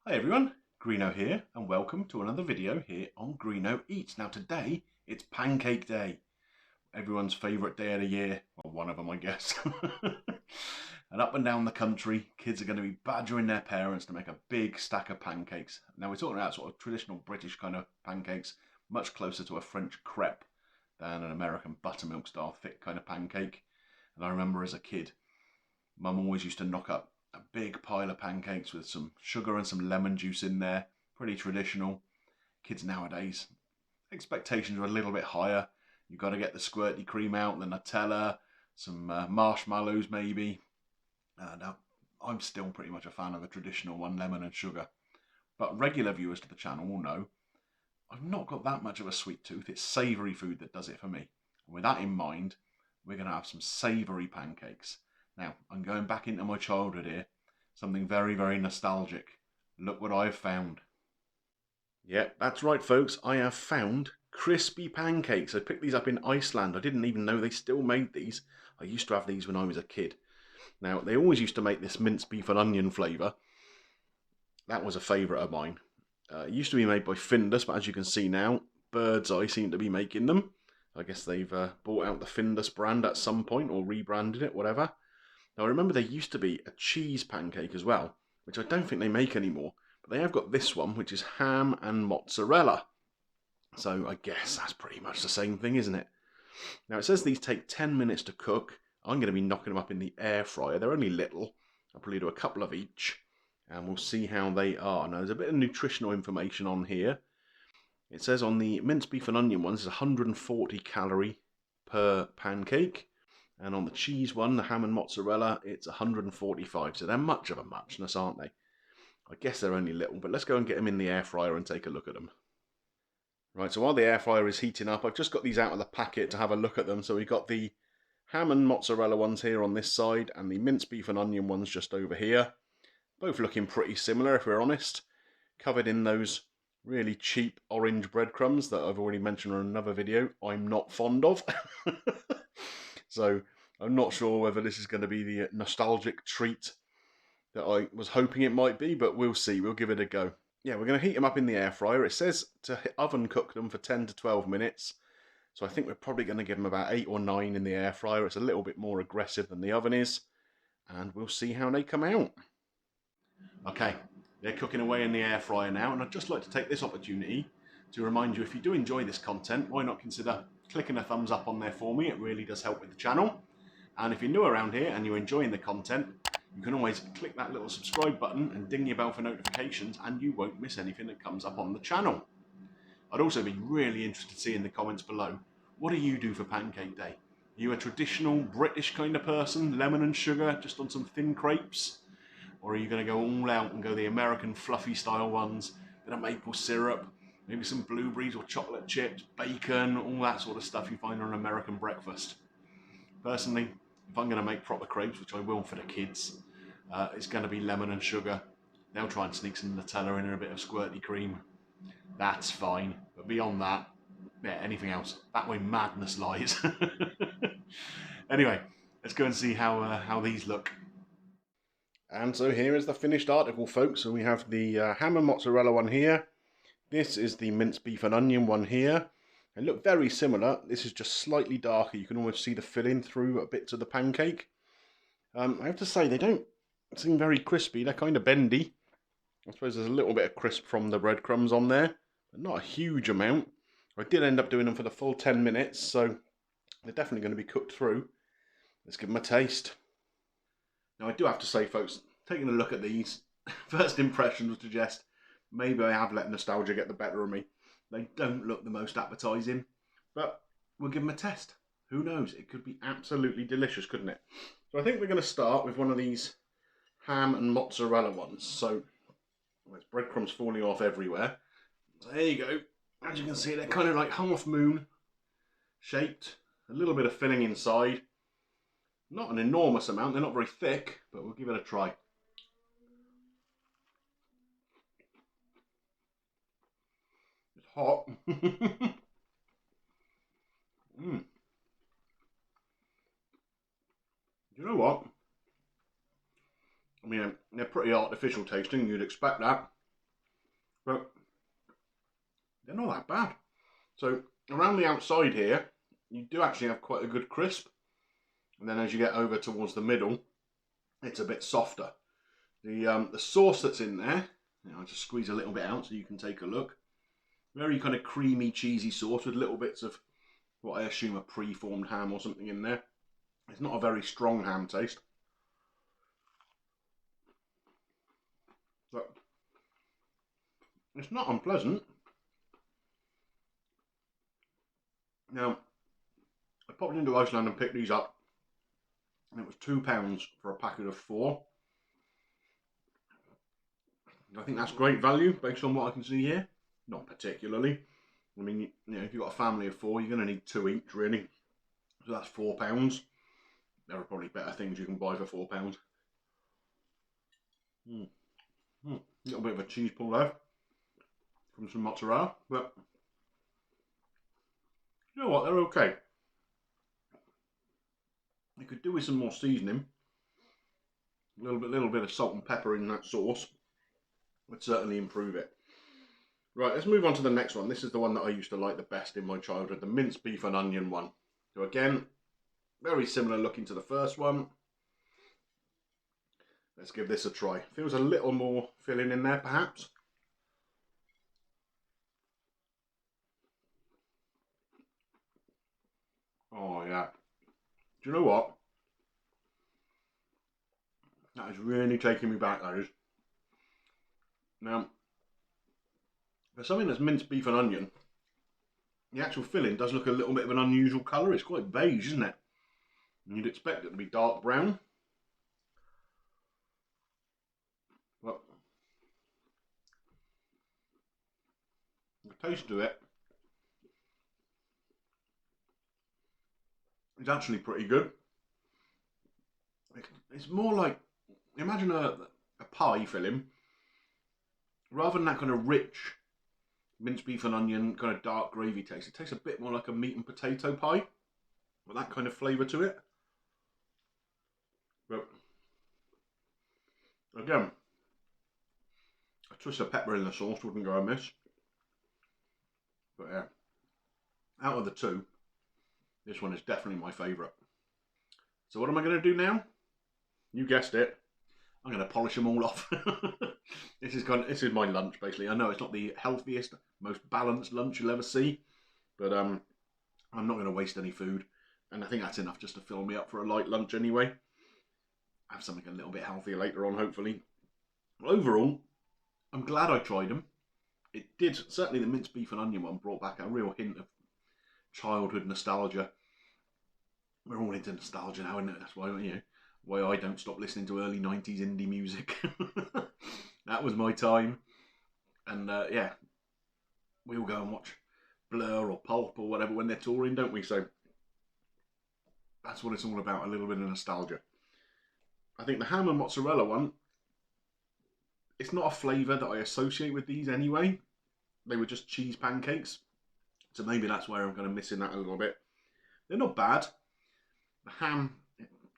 Hi everyone, Greeno here and welcome to another video here on Greeno Eats. Now today it's Pancake Day, everyone's favourite day of the year, well one of them I guess. And up and down the country kids are going to be badgering their parents to make a big stack of pancakes. Now we're talking about sort of traditional British kind of pancakes, much closer to a French crepe than an American buttermilk style thick kind of pancake. And I remember as a kid, Mum always used to knock up a big pile of pancakes with some sugar and some lemon juice in there. Pretty traditional. Kids nowadays, expectations are a little bit higher. You've got to get the squirty cream out, the Nutella, some marshmallows maybe. Now, I'm still pretty much a fan of the traditional one, lemon and sugar. But regular viewers to the channel will know I've not got that much of a sweet tooth. It's savoury food that does it for me. And with that in mind, we're going to have some savoury pancakes. Now, I'm going back into my childhood here. Something very, very nostalgic. Look what I've found. Yeah, that's right, folks. I have found crispy pancakes. I picked these up in Iceland. I didn't even know they still made these. I used to have these when I was a kid. Now, they always used to make this minced beef and onion flavour. That was a favourite of mine. It used to be made by Findus, but as you can see now, Bird's Eye seem to be making them. I guess they've bought out the Findus brand at some point, or rebranded it, whatever. Now, I remember there used to be a cheese pancake as well, which I don't think they make anymore. But they have got this one, which is ham and mozzarella. So I guess that's pretty much the same thing, isn't it? Now, it says these take 10 minutes to cook. I'm going to be knocking them up in the air fryer. They're only little. I'll probably do a couple of each, and we'll see how they are. Now, there's a bit of nutritional information on here. It says on the minced beef and onion ones, it's 140 calorie per pancake. And on the cheese one, the ham and mozzarella, it's 145. So they're much of a muchness, aren't they? I guess they're only little, but let's go and get them in the air fryer and take a look at them. Right, so while the air fryer is heating up, I've just got these out of the packet to have a look at them. So we've got the ham and mozzarella ones here on this side, and the minced beef and onion ones just over here. Both looking pretty similar, if we're honest. Covered in those really cheap orange breadcrumbs that I've already mentioned in another video I'm not fond of. So I'm not sure whether this is going to be the nostalgic treat that I was hoping it might be, but we'll see. We'll give it a go. Yeah, we're going to heat them up in the air fryer. It says to oven cook them for 10 to 12 minutes. So I think we're probably going to give them about 8 or 9 in the air fryer. It's a little bit more aggressive than the oven is. And we'll see how they come out. Okay, they're cooking away in the air fryer now. And I'd just like to take this opportunity to remind you, if you do enjoy this content, why not consider clicking a thumbs up on there for me. It really does help with the channel. And if you're new around here and you're enjoying the content, you can always click that little subscribe button and ding your bell for notifications, and you won't miss anything that comes up on the channel. I'd also be really interested to see in the comments below, what do you do for Pancake Day? Are you a traditional British kind of person, lemon and sugar, just on some thin crepes? Or are you going to go all out and go the American fluffy style ones, bit of maple syrup, maybe some blueberries or chocolate chips, bacon, all that sort of stuff you find on an American breakfast? Personally, if I'm going to make proper crepes, which I will for the kids, it's going to be lemon and sugar. They'll try and sneak some Nutella in and a bit of squirty cream. That's fine. But beyond that, yeah, anything else, that way madness lies. Anyway, let's go and see how these look. And so here is the finished article, folks. So we have the ham and mozzarella one here. This is the minced beef and onion one here. They look very similar. This is just slightly darker. You can almost see the filling through a bit to the pancake. I have to say, they don't seem very crispy. They're kind of bendy. I suppose there's a little bit of crisp from the breadcrumbs on there, but not a huge amount. I did end up doing them for the full 10 minutes, so they're definitely going to be cooked through. Let's give them a taste. Now, I do have to say, folks, taking a look at these, first impressions would suggest maybe I have let nostalgia get the better of me. They don't look the most appetizing, but we'll give them a test. Who knows? It could be absolutely delicious, couldn't it? So I think we're going to start with one of these ham and mozzarella ones. So there's breadcrumbs falling off everywhere. So there you go. As you can see, they're kind of like half moon shaped. A little bit of filling inside. Not an enormous amount. They're not very thick, but we'll give it a try. It's hot. You know what? I mean, they're pretty artificial tasting, you'd expect that. but they're not that bad. So around the outside here, you do actually have quite a good crisp. And then as you get over towards the middle, it's a bit softer. The sauce that's in there, I'll just squeeze a little bit out so you can take a look. Very kind of creamy, cheesy sauce with little bits of what I assume a pre-formed ham or something in there. It's not a very strong ham taste. But it's not unpleasant. Now, I popped into Iceland and picked these up, and it was £2 for a packet of 4. I think that's great value based on what I can see here. Not particularly. I mean, if you've got a family of 4, you're going to need 2 each, really. So that's £4. There are probably better things you can buy for £4. A little bit of a cheese pull there from some mozzarella, but you know what, they're okay. You could do with some more seasoning. A little bit of salt and pepper in that sauce would certainly improve it. Right, let's move on to the next one. This is the one that I used to like the best in my childhood, the minced beef and onion one. So again, very similar looking to the first one. Let's give this a try. Feels a little more filling in there, perhaps. Oh yeah. Do you know what? That is really taking me back, that is. Now, for something that's minced beef and onion, the actual filling does look a little bit of an unusual colour. It's quite beige, isn't it? And you'd expect it to be dark brown. But the taste of it is actually pretty good. It's more like, imagine a pie filling, rather than that kind of rich minced beef and onion kind of dark gravy taste. It tastes a bit more like a meat and potato pie with that kind of flavour to it. But again, a twist of pepper in the sauce wouldn't go amiss. But yeah, out of the two, this one is definitely my favourite. So what am I going to do now? You guessed it. I'm going to polish them all off. This is my lunch, basically. I know it's not the healthiest, most balanced lunch you'll ever see, but I'm not going to waste any food, and I think that's enough just to fill me up for a light lunch anyway. Have something a little bit healthier later on, hopefully. Overall, I'm glad I tried them. It did, certainly the minced beef and onion one brought back a real hint of childhood nostalgia. We're all into nostalgia now, isn't it? That's why, why I don't stop listening to early 90s indie music. That was my time. And yeah, we all go and watch Blur or Pulp or whatever when they're touring, don't we? So that's what it's all about, a little bit of nostalgia. I think the ham and mozzarella one, it's not a flavour that I associate with these anyway. They were just cheese pancakes. So maybe that's where I'm going to miss in that a little bit. They're not bad. The ham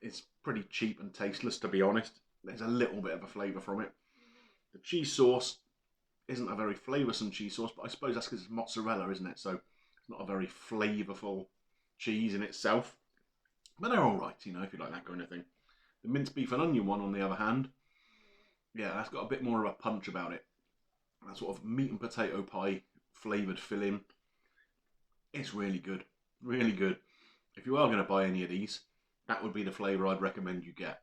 is pretty cheap and tasteless, to be honest. There's a little bit of a flavour from it. The cheese sauce isn't a very flavoursome cheese sauce, but I suppose that's because it's mozzarella, isn't it? So it's not a very flavourful cheese in itself. But they're alright, if you like that kind of thing. The minced beef and onion one, on the other hand, yeah, that's got a bit more of a punch about it. That sort of meat and potato pie flavoured filling. It's really good. Really good. If you are going to buy any of these, that would be the flavour I'd recommend you get.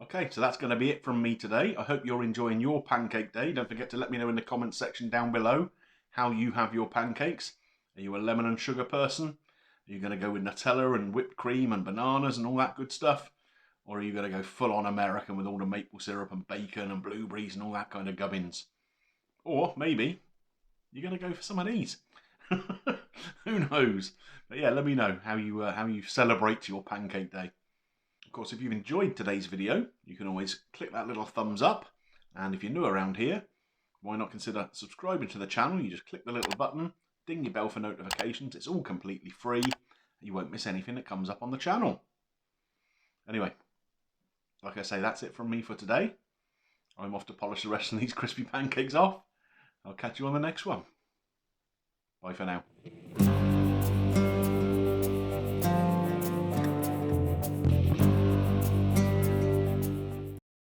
Okay, so that's going to be it from me today. I hope you're enjoying your pancake day. Don't forget to let me know in the comments section down below how you have your pancakes. Are you a lemon and sugar person? Are you going to go with Nutella and whipped cream and bananas and all that good stuff? Or are you going to go full on American with all the maple syrup and bacon and blueberries and all that kind of gubbins? Or maybe you're going to go for some of these. Who knows? But yeah, let me know how you celebrate your pancake day. Of course, if you've enjoyed today's video, you can always click that little thumbs up. And if you're new around here, why not consider subscribing to the channel? You just click the little button, ding your bell for notifications. It's all completely free. You won't miss anything that comes up on the channel. Anyway, like I say, that's it from me for today. I'm off to polish the rest of these crispy pancakes off. I'll catch you on the next one. Bye for now.